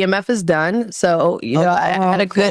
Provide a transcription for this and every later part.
BMF is done, so I had a good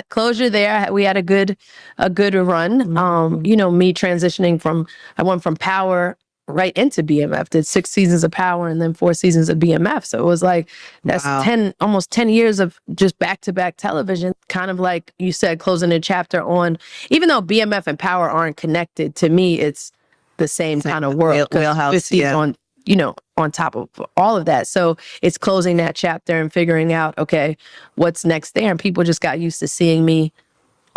closure there. We had a good run. Me transitioning I went from Power right into BMF. Did 6 seasons of Power and then 4 seasons of BMF. So it was like that's almost 10 years of just back to back television. Kind of like you said, closing a chapter on. Even though BMF and Power aren't connected, to me, it's the same kind of world. Wheelhouse, 50's on top of all of that. So it's closing that chapter and figuring out, okay, what's next there. And people just got used to seeing me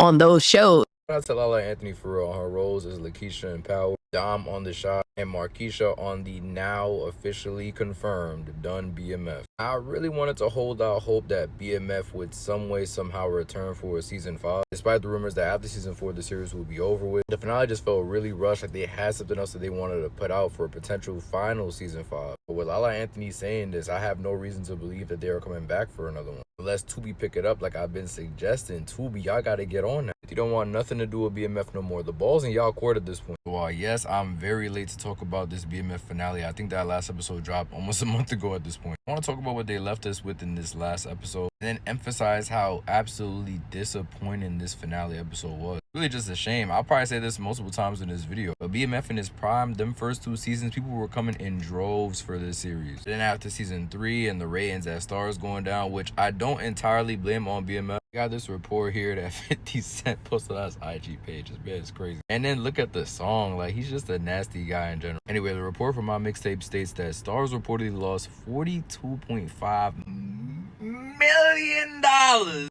on those shows. Shout out to Lala Anthony for real on her roles as Lakeisha in Power, Dom on The Shot, and Markeisha on the now officially confirmed done BMF. I really wanted to hold out hope that BMF would some way somehow return for a season 5, despite the rumors that after season 4 the series will be over with. The finale just felt really rushed, like they had something else that they wanted to put out for a potential final season 5. But with Lala Anthony saying this, I have no reason to believe that they are coming back for another one. Unless Tubi pick it up like I've been suggesting. Tubi, y'all gotta get on that. You don't want nothing to do with BMF no more. The ball's in y'all court at this point. While yes, I'm very late to talk about this BMF finale. I think that last episode dropped almost a month ago at this point. I want to talk about what they left us with in this last episode, and then emphasize how absolutely disappointing this finale episode was. Really just a shame. I'll probably say this multiple times in this video, but BMF in its prime, them first 2 seasons, people were coming in droves for this series. Then after season 3 and the ratings at Starz going down, which I don't entirely blame on BMF. I got this report here that 50 Cent posted on his IG page. This man is crazy. And then look at the song. Like, he's just a nasty guy in general. Anyway, the report from my mixtape states that Starz reportedly lost $42.5 million,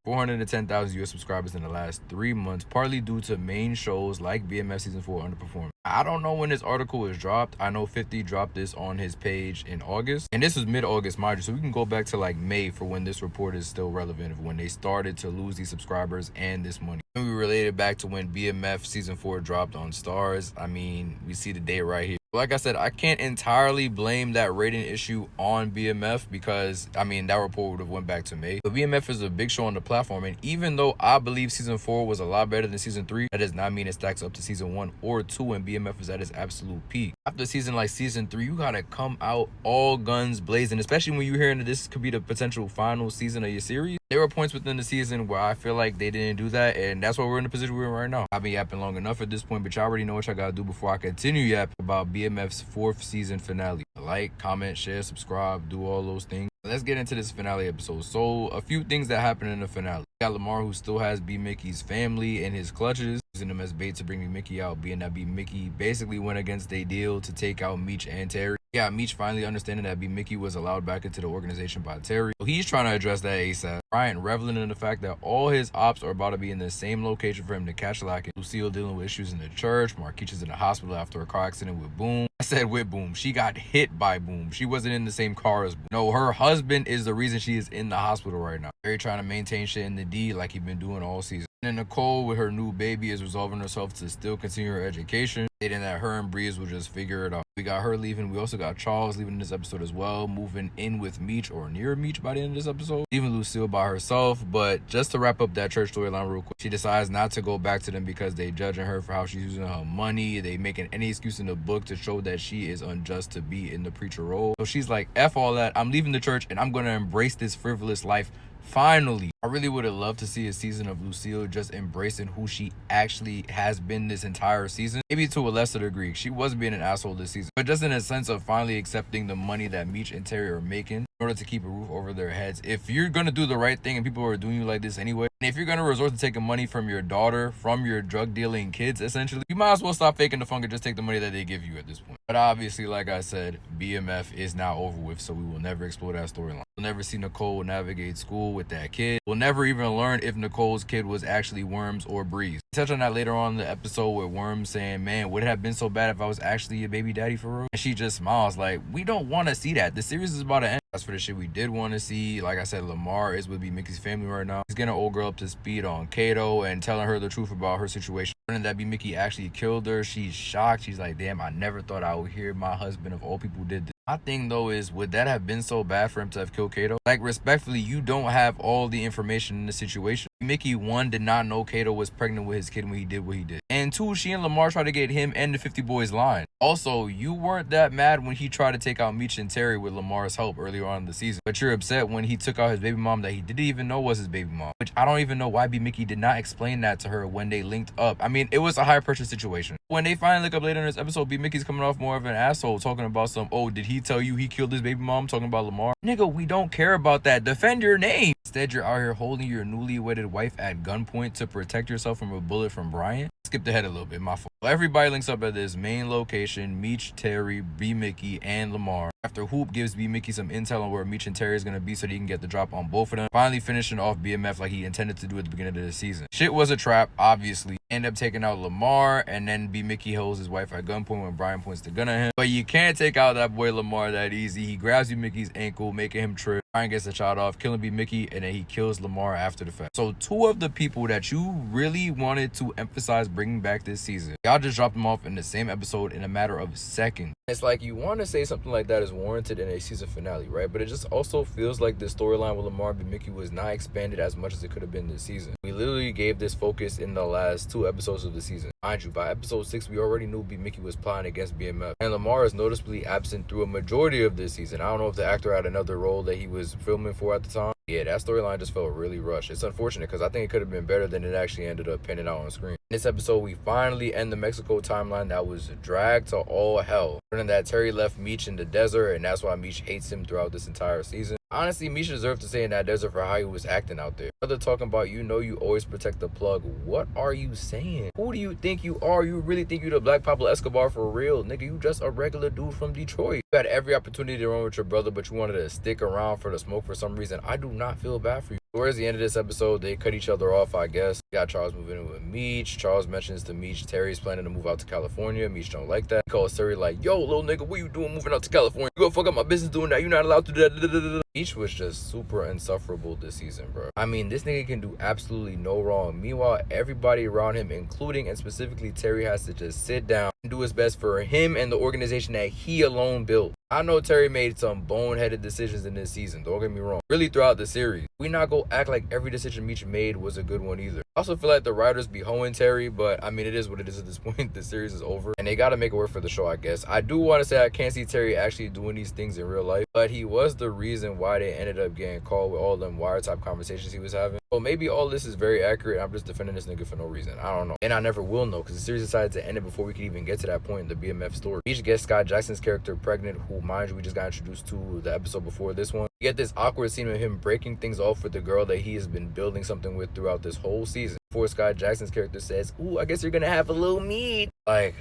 410,000 US subscribers in the last 3 months, partly due to main shows like BMF season 4 underperformed. I don't know when this article was dropped. I know 50 dropped this on his page in August, and this was mid-August, mind you, so we can go back to like May for when this report is still relevant, of when they started to lose these subscribers and this money. And we related back to when BMF season 4 dropped on Starz. I mean, we see the date right here. Like I said, I can't entirely blame that rating issue on BMF because, I mean, that report would have went back to May. But BMF is a big show on the platform, and even though I believe season 4 was a lot better than season 3, that does not mean it stacks up to season 1 or 2, and BMF is at its absolute peak. After season like season 3, you gotta come out all guns blazing, especially when you're hearing that this could be the potential final season of your series. There were points within the season where I feel like they didn't do that, and that's why we're in the position we're in right now. I've been yapping long enough at this point, but y'all already know what y'all gotta do before I continue yapping about BMF's 4th season finale. Like, comment, share, subscribe, do all those things. Let's get into this finale episode. So, a few things that happened in the finale. We got Lamar, who still has B. Mickey's family in his clutches, using them as bait to bring B. Mickey out, being that B. Mickey basically went against a deal to take out Meech and Terry. Yeah, Meech finally understanding that B. Mickey was allowed back into the organization by Terry. So he's trying to address that ASAP. Ryan reveling in the fact that all his ops are about to be in the same location for him to catch Lockett. Lucille dealing with issues in the church. Markeisha's in the hospital after a car accident with Boom. I said with Boom. She got hit by Boom. She wasn't in the same car as Boom. No, her husband is the reason she is in the hospital right now. Terry trying to maintain shit in the D like he's been doing all season. And then Nicole with her new baby is resolving herself to still continue her education, stating that her and Breeze will just figure it out. We got her leaving. We also got Charles leaving this episode as well, moving in with Meech or near Meech by the end of this episode. Leaving Lucille by herself. But just to wrap up that church storyline real quick, she decides not to go back to them because they judging her for how she's using her money. They making any excuse in the book to show that she is unjust to be in the preacher role. So she's like, F all that. I'm leaving the church and I'm going to embrace this frivolous life. Finally, I really would have loved to see a season of Lucille just embracing who she actually has been this entire season. Maybe to a lesser degree. She was being an asshole this season, but just in a sense of finally accepting the money that Meech and Terry are making in order to keep a roof over their heads. If you're going to do the right thing and people are doing you like this anyway, and if you're going to resort to taking money from your daughter, from your drug dealing kids, essentially, you might as well stop faking the funk and just take the money that they give you at this point. But obviously, like I said, BMF is now over with, so we will never explore that storyline. We'll never see Nicole navigate school with that kid. We'll never even learn if Nicole's kid was actually Worms or Breeze. Touch on that later on in the episode with Worms saying, man, would it have been so bad if I was actually your baby daddy for real? And she just smiles like, we don't want to see that. The series is about to end. As for the shit we did want to see, like I said, Lamar is with B. Mickey's family right now. He's getting an old girl up to speed on Kato and telling her the truth about her situation. Learning that B. Mickey actually killed her, she's shocked. She's like, damn, I never thought I would hear my husband of all people did this. My thing though is, would that have been so bad for him to have killed Kato? Like, respectfully, you don't have all the information in the situation. Mickey, one, did not know Kato was pregnant with his kid when he did what he did. And two, she and Lamar tried to get him and the 50 Boys line. Also, you weren't that mad when he tried to take out Meech and Terry with Lamar's help earlier on in the season. But you're upset when he took out his baby mom that he didn't even know was his baby mom. Which I don't even know why B. Mickey did not explain that to her when they linked up. I mean, it was a high pressure situation. When they finally look up later in this episode, B. Mickey's coming off more of an asshole, talking about some, oh, did he tell you he killed his baby mom? Talking about Lamar. Nigga, we don't care about that. Defend your name. Instead, you're out here holding your newly wedded wife at gunpoint to protect yourself from a bullet from Brian. Skipped ahead a little bit, my fault. Everybody links up at this main location: Meech, Terry, B. Mickey, and Lamar. After Hoop gives B. Mickey some intel on where Meech and Terry is going to be so that he can get the drop on both of them, finally finishing off BMF like he intended to do at the beginning of the season. Shit was a trap, obviously. End up taking out Lamar, and then B. Mickey holds his wife at gunpoint when Brian points the gun at him. But you can't take out that boy Lamar that easy. He grabs B. Mickey's ankle, making him trip. Brian gets the shot off, killing B. Mickey, and then he kills Lamar after the fact. So two of the people that you really wanted to emphasize bringing back this season, y'all just dropped them off in the same episode in a matter of seconds. It's like you want to say something like that is warranted in a season finale, right? But it just also feels like the storyline with Lamar and B. Mickey was not expanded as much as it could have been this season. We literally gave this focus in the last 2 episodes of the season. Mind you, by episode 6, we already knew B. Mickey was plotting against BMF. And Lamar is noticeably absent through a majority of this season. I don't know if the actor had another role that he was filming for at the time. Yeah, that storyline just felt really rushed. It's unfortunate because I think it could have been better than it actually ended up panning out on screen. In this episode, we finally end the Mexico timeline that was dragged to all hell. Learning that Terry left Meech in the desert, and that's why Meech hates him throughout this entire season. Honestly, Meech deserved to stay in that desert for how he was acting out there. Brother talking about, you know, you always protect the plug. What are you saying? Who do you think you are? You really think you the Black Pablo Escobar for real? Nigga, you just a regular dude from Detroit. You had every opportunity to run with your brother, but you wanted to stick around for the smoke for some reason. I do not feel bad for you. Towards the end of this episode, they cut each other off, I guess. We got Charles moving in with Meech. Charles mentions to Meech Terry's planning to move out to California. Meech don't like that. He calls Terry like, yo, little nigga, what you doing moving out to California? You gonna fuck up my business doing that? You're not allowed to do that. Meech was just super insufferable this season, bro. I mean, this nigga can do absolutely no wrong. Meanwhile, everybody around him, including and specifically Terry, has to just sit down and do his best for him and the organization that he alone built. I know Terry made some boneheaded decisions in this season, don't get me wrong. Really throughout the series. We not go act like every decision Meech made was a good one either. I also feel like the writers be hoeing Terry, but I mean, it is what it is at this point. The series is over and they gotta make it work for the show, I guess. I do want to say I can't see Terry actually doing these things in real life, but he was the reason why they ended up getting caught with all them wire type conversations he was having. So maybe all this is very accurate. I'm just defending this nigga for no reason. I don't know. And I never will know because the series decided to end it before we could even get to that point in the BMF story. Meech gets Scott Jackson's character pregnant, who, mind you, we just got introduced to the episode before this one. You get this awkward scene of him breaking things off with the girl that he has been building something with throughout this whole season. Before Scott Jackson's character says, ooh, I guess you're gonna have a little meat. Like,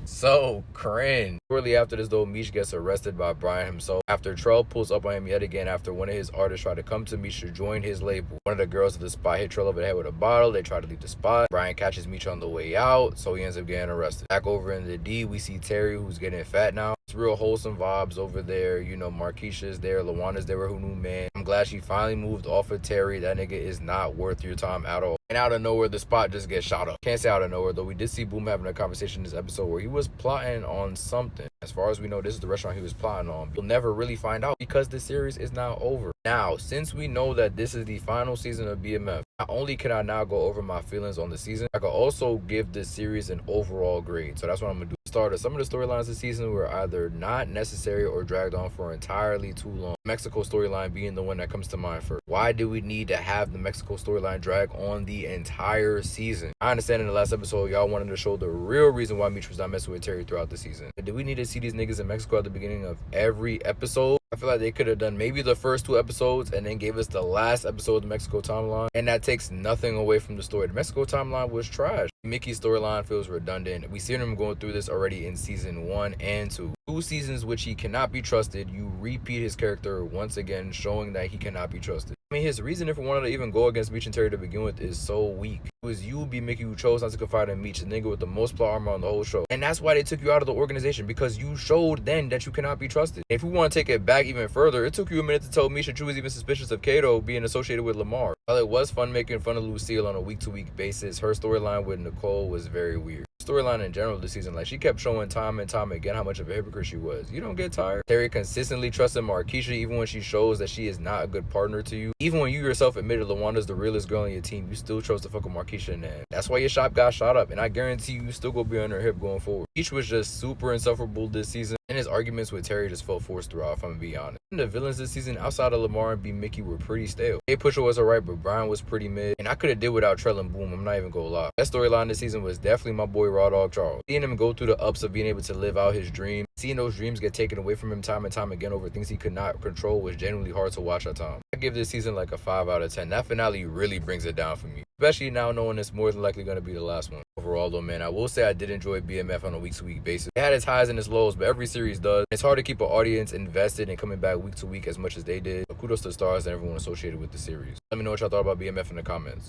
so cringe. Shortly after this though, Meech gets arrested by Brian himself after Trell pulls up on him yet again after one of his artists tried to come to Meech to join his label. One of the girls at the spot hit Trell over the head with a bottle. They try to leave the spot. Brian catches Meech on the way out, so he ends up getting arrested. Back over in the D, we see Terry, who's getting fat now. It's real wholesome vibes over there. You know, Markeisha's there, Lawana's there with her new man. I'm glad she finally moved off of Terry. That nigga is not worth your time at all. And out of nowhere, the spot just gets shot up. Can't say out of nowhere, though. We did see Boom having a conversation in this episode where he was plotting on something. As far as we know, this is the restaurant he was plotting on. We'll never really find out because the series is now over. Now, since we know that this is the final season of BMF, not only can I now go over my feelings on the season, I could also give this series an overall grade. So that's what I'm going to do. Some of the storylines this season were either not necessary or dragged on for entirely too long. Mexico storyline being the one that comes to mind first. Why do we need to have the Mexico storyline drag on the entire season? I understand in the last episode, y'all wanted to show the real reason why Meech was not messing with Terry throughout the season. But do we need to see these niggas in Mexico at the beginning of every episode? I feel like they could have done maybe the first 2 episodes and then gave us the last episode of the Mexico timeline. And that takes nothing away from the story. The Mexico timeline was trash. Mickey's storyline feels redundant. We seen him going through this already in season 1 and 2. 2 seasons which he cannot be trusted. You repeat his character once again, showing that he cannot be trusted. I mean, his reason if we wanted to even go against Meech and Terry to begin with is so weak. It was you, B. Mickey, who chose not to confide in Meech, the nigga with the most plot armor on the whole show. And that's why they took you out of the organization, because you showed then that you cannot be trusted. If we want to take it back even further, it took you a minute to tell Meech that you was even suspicious of Kato being associated with Lamar. While it was fun making fun of Lucille on a week-to-week basis, her storyline with Nicole was very weird. storyline in general this season, like, she kept showing time and time again how much of a hypocrite she was. You don't get tired? Terry consistently trusted Markeisha even when she shows that she is not a good partner to you. Even when you yourself admitted LaWanda's the realest girl on your team, you still chose to fuck with Markeisha, and that's why your shop got shot up, and I guarantee you still gonna be on her hip going forward. Meech was just super insufferable this season, and his arguments with Terry just felt forced throughout, if I'm gonna be honest. And the villains this season, outside of Lamar and B. Mickey, were pretty stale. A Pusher was alright, but Brian was pretty mid, and I could have did without Trell and Boom, I'm not even gonna lie. That storyline this season was definitely my boy Raw Dog Charles. Seeing him go through the ups of being able to live out his dream, seeing those dreams get taken away from him time and time again over things he could not control was genuinely hard to watch at times. I give this season like a 5 out of 10. That finale really brings it down for me, especially now knowing it's more than likely going to be the last one. Overall though, man, I will say I did enjoy BMF on a week-to-week basis. It had its highs and its lows, but every series does. It's hard to keep an audience invested and coming back week to week as much as they did. So kudos to Starz and everyone associated with the series. Let me know what y'all thought about BMF in the comments.